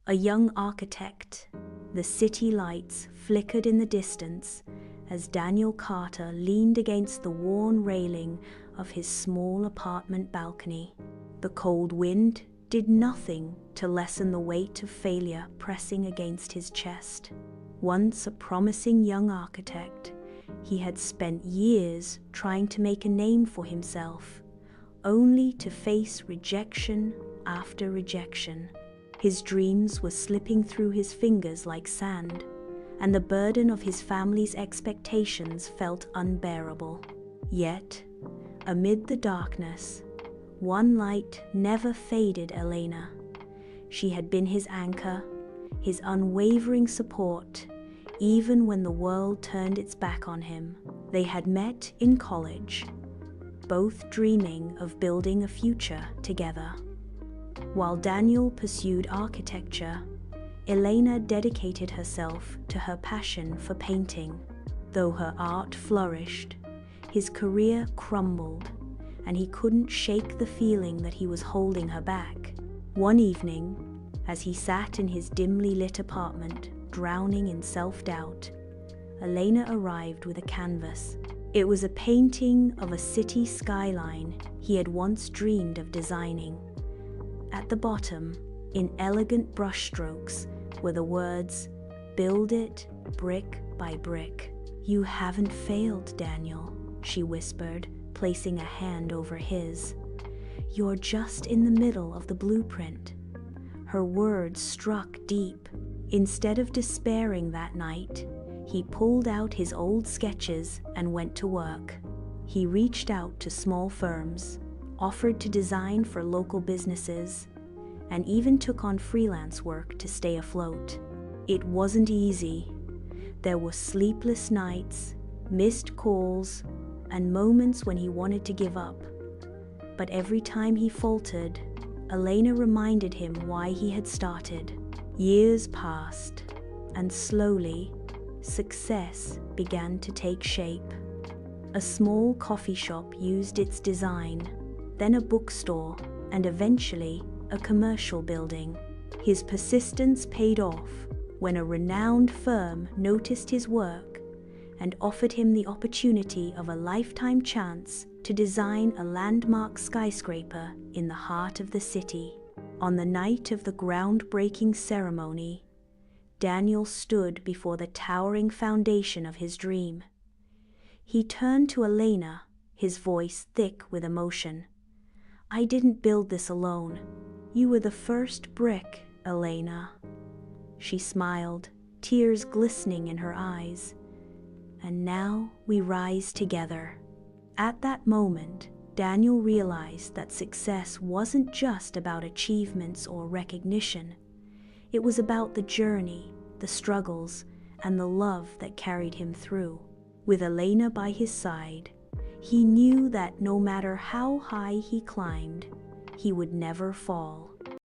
A young architect. The city lights flickered in the distance as Daniel Carter leaned against the worn railing of his small apartment balcony. The cold wind did nothing to lessen the weight of failure pressing against his chest. Once a promising young architect, he had spent years trying to make a name for himself, only to face rejection after rejection. His dreams were slipping through his fingers like sand, and the burden of his family's expectations felt unbearable. Yet, amid the darkness, one light never faded Elena. She had been his anchor, his unwavering support, even when the world turned its back on him. They had met in college, both dreaming of building a future together. While Daniel pursued architecture, Elena dedicated herself to her passion for painting. Though her art flourished, his career crumbled, and he couldn't shake the feeling that he was holding her back. One evening, as he sat in his dimly lit apartment, drowning in self-doubt, Elena arrived with a canvas. It was a painting of a city skyline he had once dreamed of designing. At the bottom, in elegant brushstrokes, were the words, "Build it, brick by brick." "You haven't failed, Daniel," she whispered, placing a hand over his. "You're just in the middle of the blueprint." Her words struck deep. Instead of despairing that night, he pulled out his old sketches and went to work. He reached out to small firms, offered to design for local businesses, and even took on freelance work to stay afloat. It wasn't easy. There were sleepless nights, missed calls, and moments when he wanted to give up. But every time he faltered, Elena reminded him why he had started. Years passed, and slowly, success began to take shape. A small coffee shop used its design, then a bookstore, and eventually a commercial building. His persistence paid off when a renowned firm noticed his work and offered him the opportunity of a lifetime chance to design a landmark skyscraper in the heart of the city. On the night of the groundbreaking ceremony, Daniel stood before the towering foundation of his dream. He turned to Elena, his voice thick with emotion. "I didn't build this alone. You were the first brick, Elena." She smiled, tears glistening in her eyes. "And now we rise together." At that moment, Daniel realized that success wasn't just about achievements or recognition. It was about the journey, the struggles, and the love that carried him through. With Elena by his side, he knew that no matter how high he climbed, he would never fall.